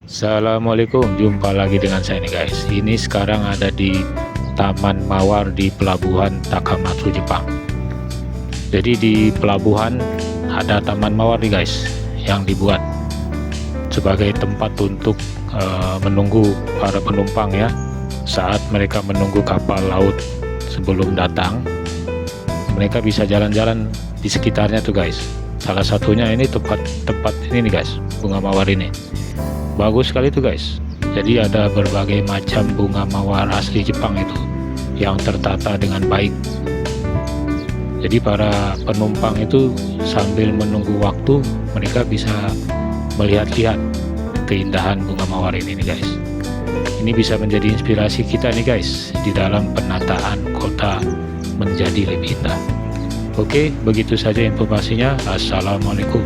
Assalamualaikum, jumpa lagi dengan saya nih guys. Ini sekarang ada di Taman Mawar di pelabuhan Takamatsu Jepang. Jadi di pelabuhan ada Taman Mawar nih guys, yang dibuat sebagai tempat untuk menunggu para penumpang ya. Saat mereka menunggu kapal laut sebelum datang, mereka bisa jalan-jalan di sekitarnya tuh guys. Salah satunya ini tempat ini nih guys, bunga mawar ini. Bagus sekali tuh guys. Jadi ada berbagai macam bunga mawar asli Jepang itu yang tertata dengan baik. Jadi para penumpang itu sambil menunggu waktu, mereka bisa melihat-lihat keindahan bunga mawar ini nih guys. Ini bisa menjadi inspirasi kita nih guys di dalam penataan kota menjadi lebih indah. Oke, begitu saja informasinya. Assalamualaikum.